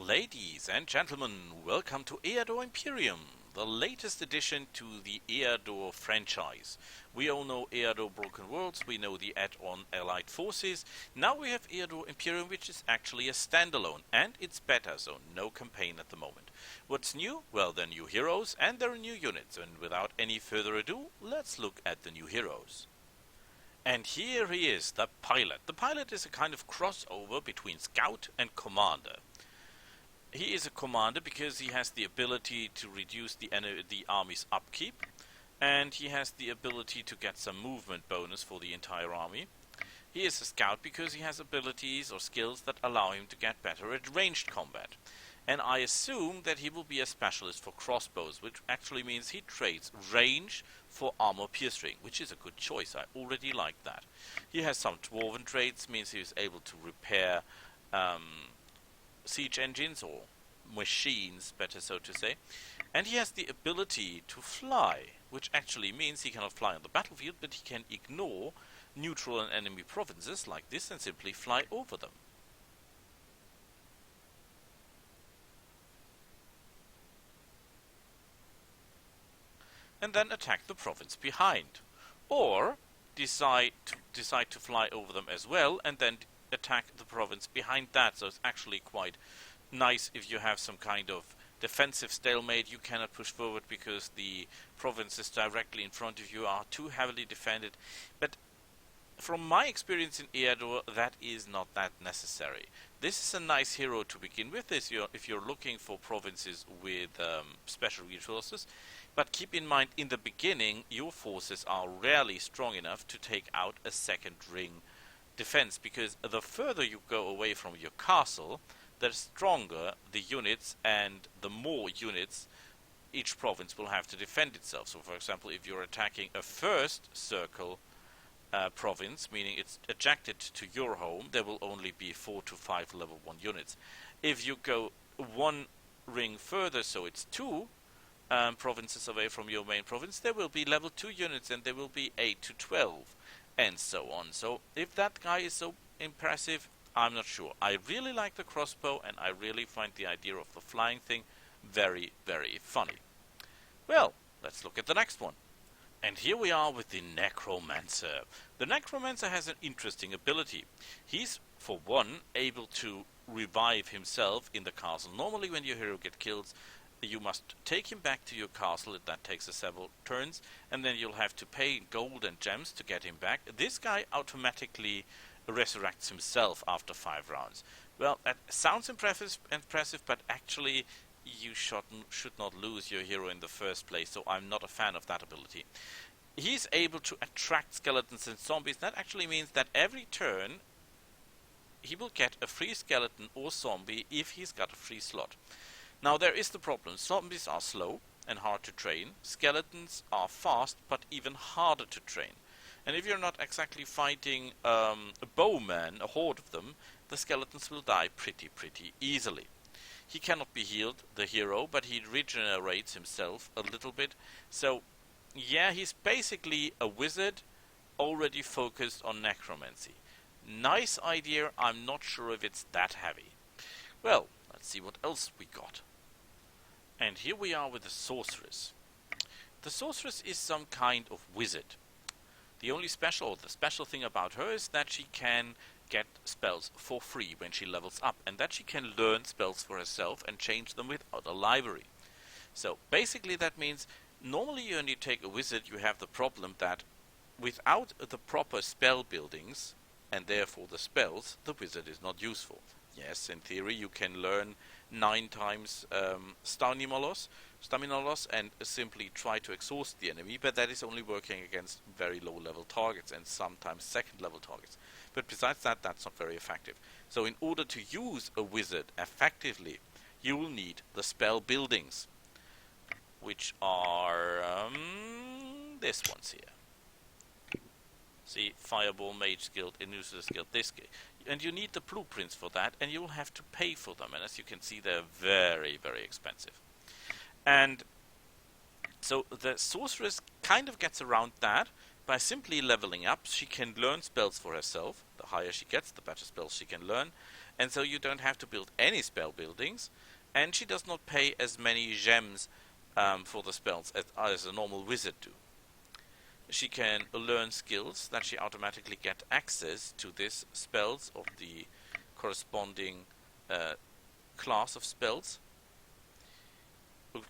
Ladies and gentlemen, welcome to Eador Imperium, the latest addition to the Eador franchise. We all know Eador Broken Worlds, we know the add-on Allied Forces. Now we have Eador Imperium, which is actually a standalone, and it's beta, so no campaign at the moment. What's new? Well, there are new heroes and there are new units, and without any further ado, let's look at the new heroes. And here he is, the pilot. The pilot is a kind of crossover between scout and commander. He is a commander because he has the ability to reduce the army's upkeep, and he has the ability to get some movement bonus for the entire army. He is a scout because he has abilities or skills that allow him to get better at ranged combat. And I assume that he will be a specialist for crossbows, which actually means he trades range for armor piercing, which is a good choice. I already like that. He has some dwarven traits, means he is able to repair siege engines, or machines, better so to say. And he has the ability to fly, which actually means he cannot fly on the battlefield, but he can ignore neutral and enemy provinces like this and simply fly over them. And then attack the province behind. Or decide to fly over them as well and then attack the province behind that. So it's actually quite nice if you have some kind of defensive stalemate. You cannot push forward because the provinces directly in front of you are too heavily defended. But from my experience in Eador, that is not that necessary. This is a nice hero to begin with if you're looking for provinces with special resources. But keep in mind, in the beginning, your forces are rarely strong enough to take out a second ring defense, because the further you go away from your castle, the stronger the units and the more units each province will have to defend itself. So, for example, if you're attacking a first circle province, meaning it's adjacent to your home, there will only be 4 to 5 level 1 units. If you go one ring further, so it's 2 provinces away from your main province, there will be level 2 units, and there will be 8 to 12, and so on. So if that guy is so impressive, I'm not sure. I really like the crossbow, and I really find the idea of the flying thing very, very funny. Well, let's look at the next one. And here we are with the necromancer. The necromancer has an interesting ability. He's, for one, able to revive himself in the castle. Normally when your hero gets killed, you must take him back to your castle. That takes several turns, and then you'll have to pay gold and gems to get him back. This guy automatically resurrects himself after 5 rounds. Well, that sounds impressive, but actually you should not lose your hero in the first place, so I'm not a fan of that ability. He's able to attract skeletons and zombies. That actually means that every turn he will get a free skeleton or zombie if he's got a free slot. Now there is the problem. Zombies are slow and hard to train. Skeletons are fast but even harder to train. And if you're not exactly fighting a bowman, a horde of them, the skeletons will die pretty easily. He cannot be healed, the hero, but he regenerates himself a little bit. So yeah, he's basically a wizard already focused on necromancy. Nice idea, I'm not sure if it's that heavy. Well, let's see what else we got. And here we are with the sorceress. The sorceress is some kind of wizard. The special thing about her is that she can get spells for free when she levels up, and that she can learn spells for herself and change them without a library. So basically that means normally when you take a wizard, you have the problem that without the proper spell buildings, and therefore the spells, the wizard is not useful. Yes, in theory you can learn 9 times stamina loss and simply try to exhaust the enemy, but that is only working against very low level targets and sometimes second level targets. But besides that, that's not very effective. So in order to use a wizard effectively, you will need the spell buildings, which are this ones here. See, Fireball, Mage Guild, Illusionist Guild, this guy. And you need the blueprints for that, and you will have to pay for them. And as you can see, they're very, very expensive. And so the sorceress kind of gets around that by simply leveling up. She can learn spells for herself. The higher she gets, the better spells she can learn. and so you don't have to build any spell buildings, and she does not pay as many gems for the spells as a normal wizard do. She can learn skills that she automatically get access to these spells of the corresponding class of spells.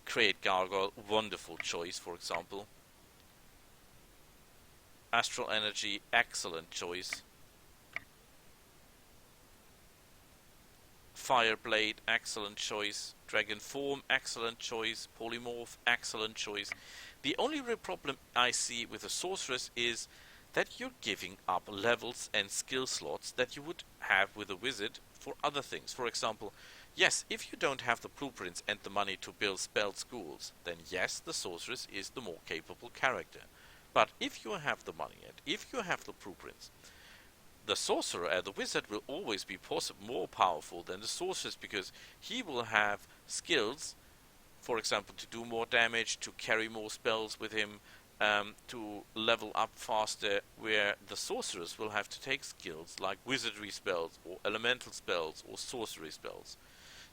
Create Gargoyle, wonderful choice, for example. Astral Energy, excellent choice. Fireblade, excellent choice. Dragon Form, excellent choice. Polymorph, excellent choice. The only real problem I see with a sorceress is that you're giving up levels and skill slots that you would have with a wizard for other things. For example, yes, if you don't have the blueprints and the money to build spell schools, then yes, the sorceress is the more capable character. But if you have the money and if you have the blueprints, the sorcerer, the wizard, will always be more powerful than the sorceress, because he will have skills, for example, to do more damage, to carry more spells with him, to level up faster, where the sorceress will have to take skills like wizardry spells or elemental spells or sorcery spells.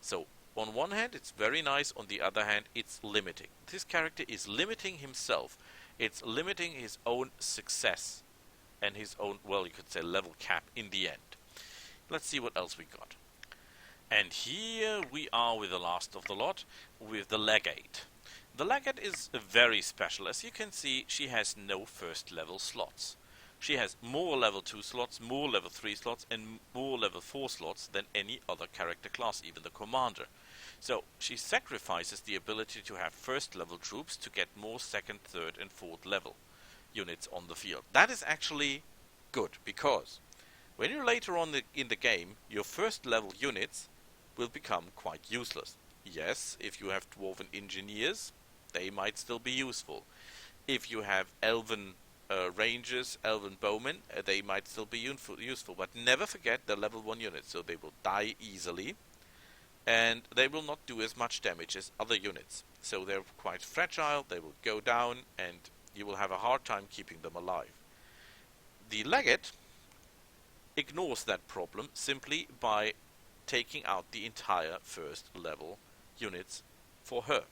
So on one hand it's very nice, on the other hand it's limiting. This character is limiting himself, it's limiting his own success and his own, well, you could say, level cap in the end. Let's see what else we got. And here we are with the last of the lot, with the legate. The legate is very special. As you can see, she has no first level slots. She has more level 2 slots, more level 3 slots, and more level 4 slots than any other character class, even the commander. So she sacrifices the ability to have first level troops to get more second, third, and fourth level units on the field. That is actually good, because when you're later on in the game, your first level units will become quite useless. Yes, if you have dwarven engineers, they might still be useful. If you have elven rangers, elven bowmen, they might still be useful. But never forget the level 1 units, so they will die easily, and they will not do as much damage as other units. So they're quite fragile, they will go down, and you will have a hard time keeping them alive. The legate ignores that problem simply by taking out the entire first level units for her.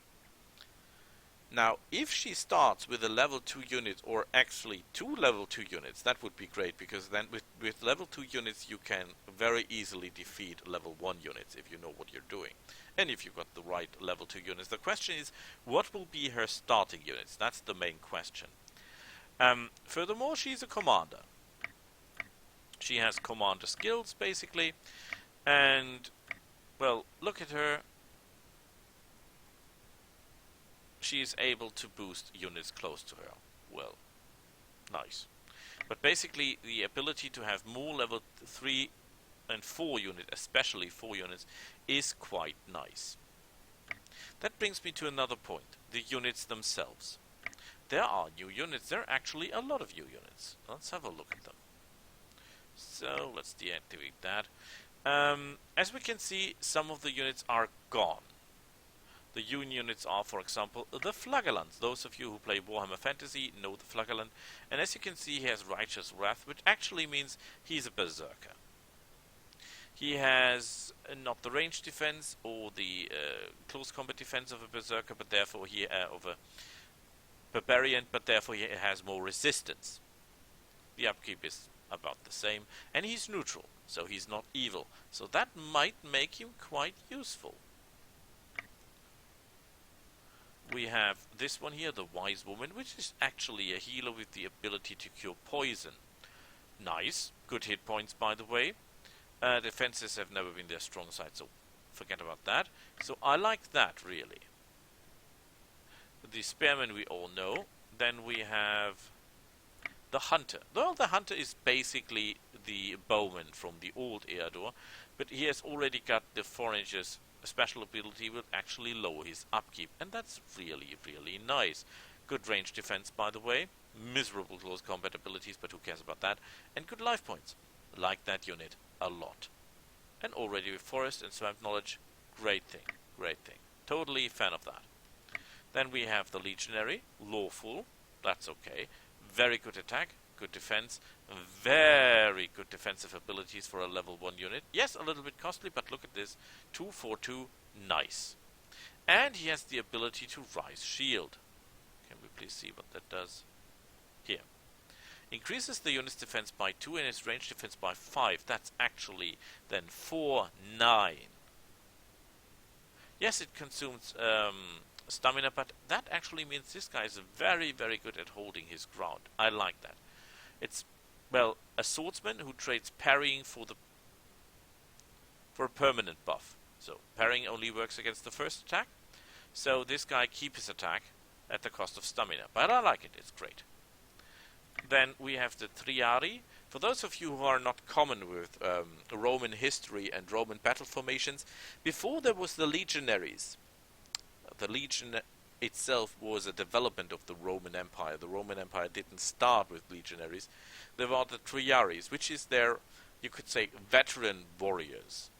Now, if she starts with a level 2 unit, or actually 2 level 2 units, that would be great, because then with level 2 units you can very easily defeat level 1 units if you know what you're doing. And if you've got the right level 2 units. The question is, what will be her starting units? That's the main question. Furthermore, she's a commander. She has commander skills, basically. And, well, look at her. She is able to boost units close to her. Well, nice. But basically, the ability to have more level 3 and 4 units, especially 4 units, is quite nice. That brings me to another point, the units themselves. There are new units. There are actually a lot of new units. Let's have a look at them. So, let's deactivate that. As we can see, some of the units are gone. The new units are, for example, the Flagellants. Those of you who play Warhammer Fantasy know the Flagellant. And as you can see, he has Righteous Wrath, which actually means he's a berserker. He has not the range defense or the close combat defense of a berserker, but therefore he of a barbarian, but therefore he has more resistance. The upkeep is about the same, and he's neutral, so he's not evil. So that might make him quite useful. We have this one here, the Wise Woman, which is actually a healer with the ability to cure poison. Nice. Good hit points, by the way. Defenses have never been their strong side, so forget about that. So I like that, really. The Spearman we all know. Then we have the Hunter. Well, the Hunter is basically the Bowman from the old Eador, but he has already got the Forager's special ability will actually lower his upkeep, and that's really, really nice. Good range defense, by the way. Miserable close combat abilities, but who cares about that? And good life points. Like that unit a lot. And already with Forest and Swamp Knowledge, great thing, great thing. Totally fan of that. Then we have the Legionary, Lawful, that's okay. Very good attack, good defense, very good defensive abilities for a level 1 unit. Yes, a little bit costly, but look at this. 2 for 2, nice. And he has the ability to rise shield. Can we please see what that does? Here. Increases the unit's defense by 2 and its range defense by 5. That's actually then 4, 9. Yes, it consumes stamina, but that actually means this guy is very, very good at holding his ground. I like that. It's, well, a swordsman who trades parrying for a permanent buff. So parrying only works against the first attack. So this guy keeps his attack at the cost of stamina. But I like it, it's great. Then we have the Triari. For those of you who are not common with Roman history and Roman battle formations, before there was the legionaries. The legion itself was a development of the Roman Empire. The Roman Empire didn't start with legionaries. There were the Triaries, which is their, you could say, veteran warriors.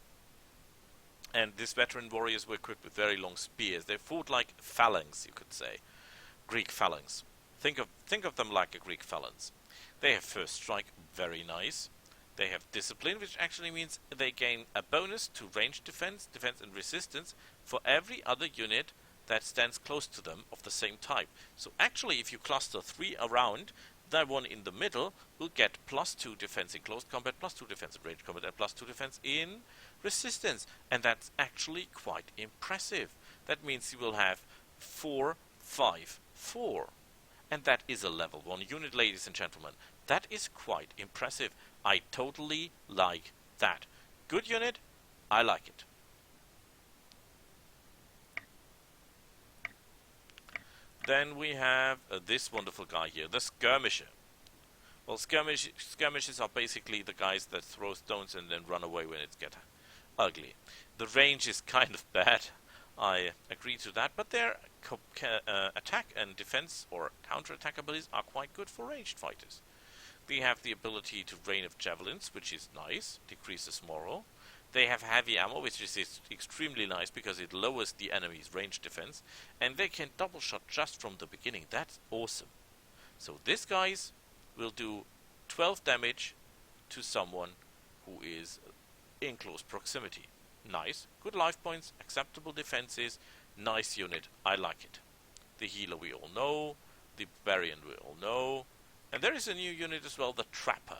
And these veteran warriors were equipped with very long spears. They fought like phalanx, you could say. Greek phalanx. Think of them like a Greek phalanx. They have first strike, very nice. They have discipline, which actually means they gain a bonus to range defense, defense and resistance for every other unit that stands close to them of the same type. So actually, if you cluster 3 around, that one in the middle will get +2 defense in close combat, +2 defense in range combat, and +2 defense in resistance. And that's actually quite impressive. That means you will have 4, 5, 4. And that is a level 1 unit, ladies and gentlemen. That is quite impressive. I totally like that. Good unit, I like it. Then we have this wonderful guy here, the skirmisher. Well, skirmishers are basically the guys that throw stones and then run away when it gets ugly. The range is kind of bad. I agree to that, but their attack and defense or counter-attack abilities are quite good for ranged fighters. They have the ability to rain of javelins, which is nice, decreases morale. They have heavy ammo, which is extremely nice because it lowers the enemy's range defense, and they can double shot just from the beginning. That's awesome. So this guys will do 12 damage to someone who is in close proximity. Nice, good life points, acceptable defenses, nice unit, I like it. The healer we all know, the barbarian we all know, and there is a new unit as well, the trapper.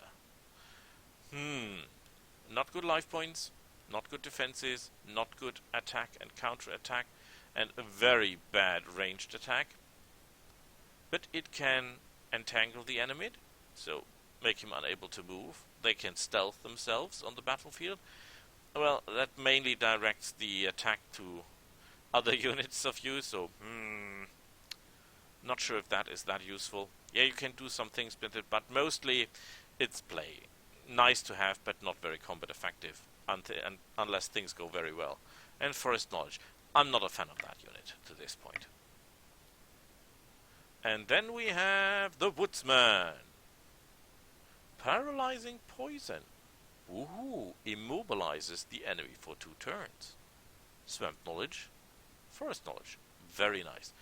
Not good life points, not good defenses, not good attack and counter attack, and a very bad ranged attack. But it can entangle the enemy, so make him unable to move. They can stealth themselves on the battlefield. Well, that mainly directs the attack to other units of you, so not sure if that is that useful. Yeah, you can do some things with it, but mostly it's play. Nice to have, but not very combat effective, unless things go very well. And forest knowledge. I'm not a fan of that unit to this point. And then we have the woodsman. Paralyzing poison. Woohoo! Immobilizes the enemy for 2 turns. Swamp knowledge. Forest knowledge. Very nice.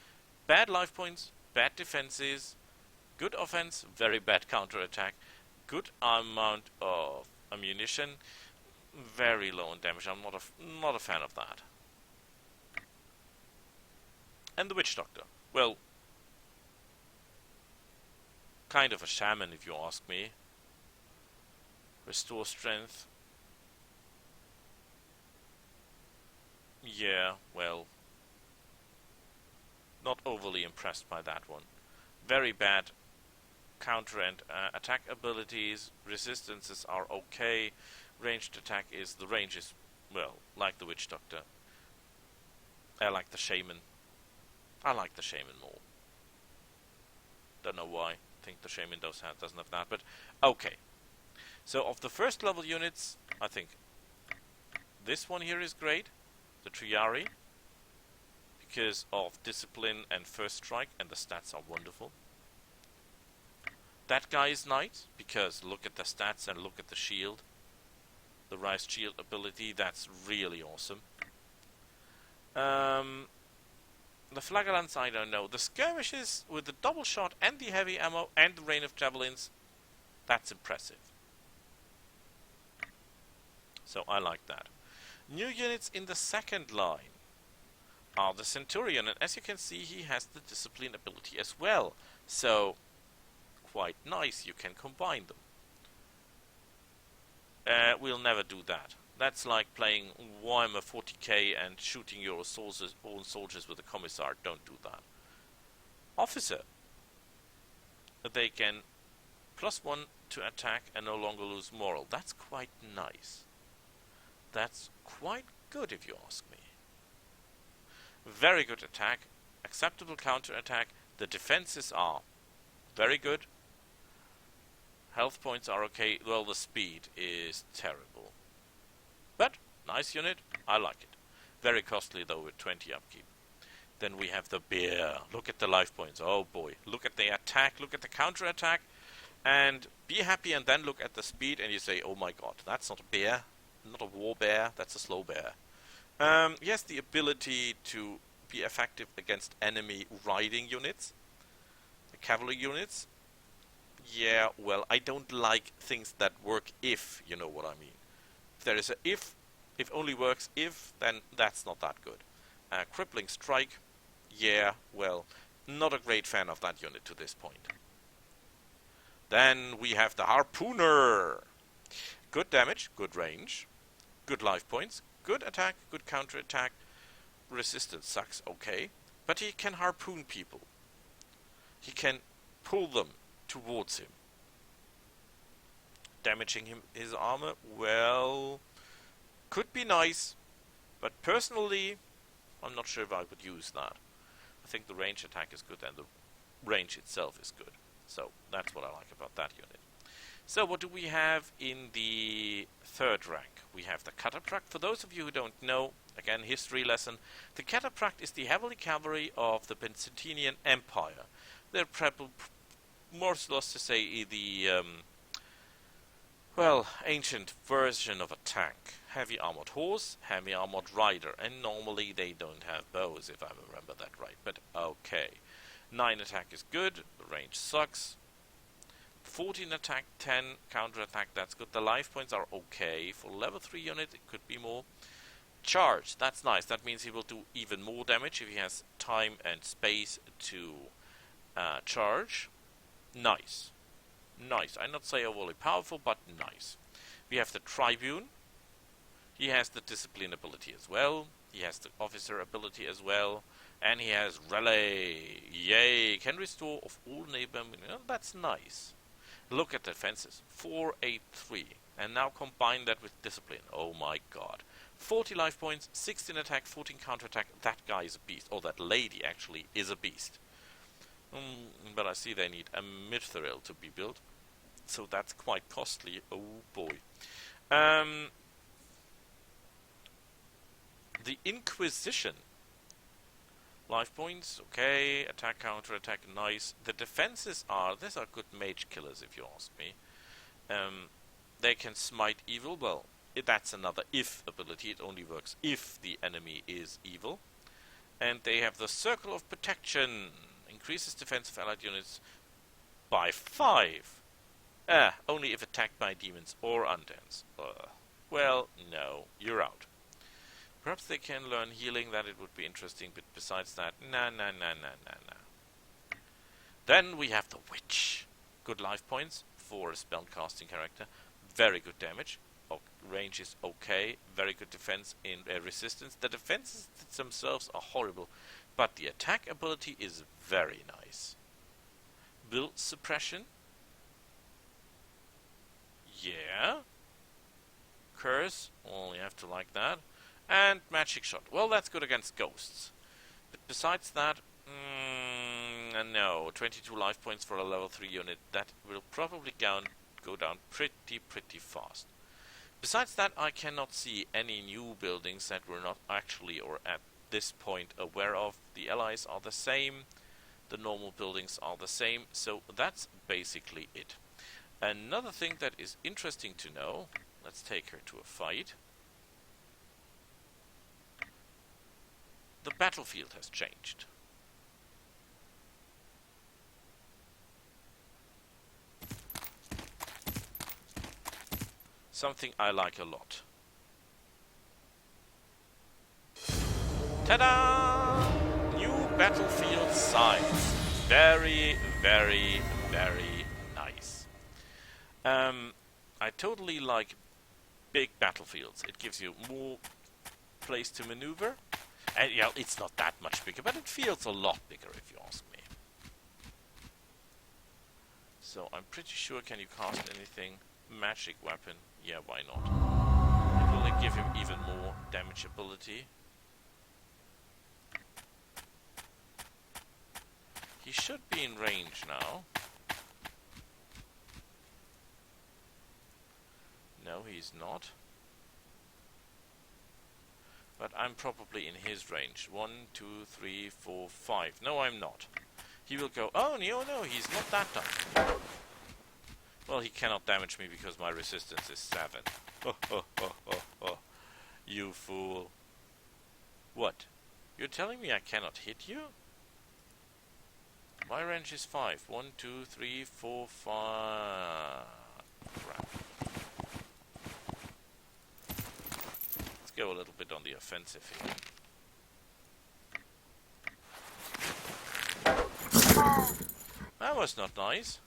Bad life points, bad defenses, good offense, very bad counter attack, good amount of ammunition, very low on damage. I'm not a fan of that. And the witch doctor. Well, kind of a shaman if you ask me. Restore strength. Yeah, well, not overly impressed by that one. Very bad counter and attack abilities. Resistances are okay. Ranged attack is, the range is, well, like the witch doctor. I like the shaman. I like the shaman more. Don't know why. I think the shaman doesn't have that, but okay. So of the first level units, I think this one here is great, the Triari, because of discipline and first strike, and the stats are wonderful. That guy is nice, because look at the stats and look at the shield. The rise shield ability, that's really awesome. The flagellants, I don't know. The skirmishes with the double shot and the heavy ammo and the rain of javelins, That's impressive. So I like that. New units in the second line are the Centurion, and as you can see, he has the discipline ability as well. So quite nice, you can combine them. We'll never do that. That's like playing Warhammer 40k and shooting your own soldiers with a commissar. Don't do that. Officer. They can +1 to attack and no longer lose moral. That's quite nice. That's quite good if you ask me. Very good attack. Acceptable counter-attack. The defenses are very good. Health points are okay. Well, the speed is terrible. But, nice unit. I like it. Very costly though with 20 upkeep. Then we have the bear. Look at the life points. Oh boy. Look at the attack. Look at the counter-attack. And be happy and then look at the speed and you say, oh my god, that's not a bear. Not a war bear. That's a slow bear. He has the ability to be effective against enemy riding units. Cavalry units. Yeah, well, I don't like things that work if, you know what I mean. If there is a if only works if, then that's not that good. Crippling strike. Yeah, well, not a great fan of that unit to this point. Then we have the harpooner. Good damage, good range, good life points, good attack, good counter attack. Resistance sucks, okay. But he can harpoon people. He can pull them towards him. Damaging his armor, well, could be nice. But personally, I'm not sure if I would use that. I think the range attack is good and the range itself is good. So that's what I like about that unit. So what do we have in the third rank? We have the Cataphract. For those of you who don't know, again, history lesson, the Cataphract is the heavily cavalry of the Byzantine Empire. They're more or less to say the ancient version of a tank. Heavy armored horse, heavy armored rider, and normally they don't have bows, if I remember that right, but okay. 9 attack is good, the range sucks. 14 attack, 10 counter attack, that's good. The life points are okay. For level 3 unit, it could be more. Charge, that's nice. That means he will do even more damage if he has time and space to charge. Nice. Nice. I'd not say overly powerful, but nice. We have the Tribune. He has the discipline ability as well. He has the officer ability as well. And he has Relay. Yay. Can restore of all neighbor. That's nice. Look at the defenses. 4, 8, 3. And now combine that with discipline. Oh my god. 40 life points, 16 attack, 14 counter attack. That guy is a beast. Or that lady actually is a beast. But I see they need a mithril to be built. So that's quite costly. Oh boy. The Inquisition. Life points, okay. Attack, counter attack, nice. The defenses are, these are good mage killers if you ask me. They can smite evil. Well, that's another if ability. It only works if the enemy is evil. And they have the Circle of Protection. Increases defense of allied units by 5. Only if attacked by demons or undeads. Well, no, you're out. Perhaps they can learn healing, that it would be interesting, but besides that, nah. Then we have the Witch. Good life points for a spellcasting character. Very good damage. Range is okay. Very good defense in resistance. The defenses themselves are horrible, but the attack ability is very nice. Will suppression. Yeah. Curse. Well, you have to like that. And magic shot. Well, that's good against ghosts. But besides that, no. 22 life points for a level 3 unit. That will probably go down pretty fast. Besides that, I cannot see any new buildings that we're not actually or at this point aware of. The allies are the same. The normal buildings are the same. So that's basically it. Another thing that is interesting to know. Let's take her to a fight. The battlefield has changed. Something I like a lot. Ta-da! New battlefield signs. Very, very, very nice. I totally like big battlefields. It gives you more place to maneuver. And yeah, it's not that much bigger, but it feels a lot bigger if you ask me. So I'm pretty sure, can you cast anything? Magic weapon. Yeah, why not? It will give him even more damage ability. He should be in range now. No, he's not. But I'm probably in his range. 1, 2, 3, 4, 5. No, I'm not. He will go, oh, no, he's not that tough. Well, he cannot damage me because my resistance is 7. You fool. What? You're telling me I cannot hit you? My range is 5. 1, 2, 3, 4, 5. Crap. Let's go a little bit on the offensive here. That was not nice.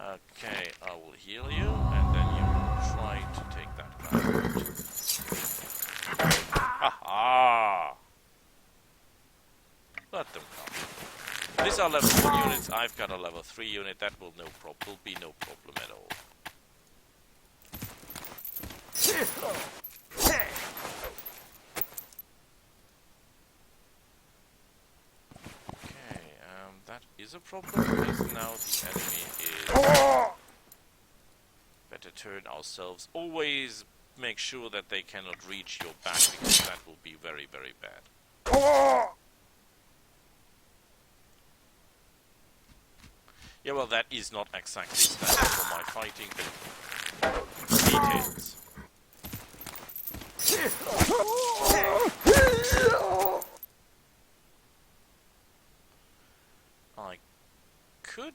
Okay, I will heal you, and then you will try to take that guy out. Haha! Let them come. These are level 1 units, I've got a level 3 unit, that will be no problem at all. Okay, that is a problem, because now the enemy is... Better turn ourselves. Always make sure that they cannot reach your back, because that will be very, very bad. Yeah, well, that is not exactly standard for my fighting, but details. I could...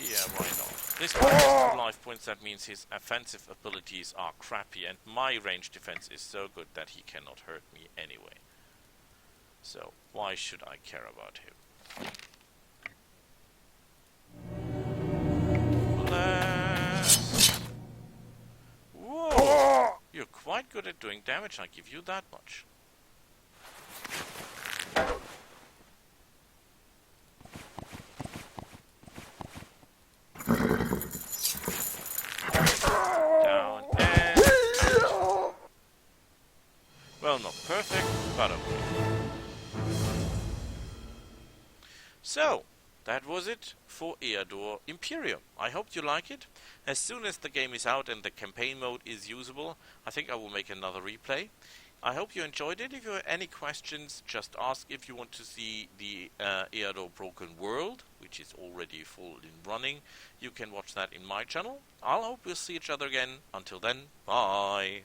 Yeah, why not? This guy has 2 life points, that means his offensive abilities are crappy, and my range defense is so good that he cannot hurt me anyway. So, why should I care about him? Whoa! You're quite good at doing damage, I give you that much. Down and... Well, not perfect, but okay. So, that was it for Eador Imperium. I hope you like it. As soon as the game is out and the campaign mode is usable, I think I will make another replay. I hope you enjoyed it. If you have any questions, just ask. If you want to see the Eador Broken World, which is already full in running, you can watch that in my channel. I'll hope we'll see each other again. Until then, bye!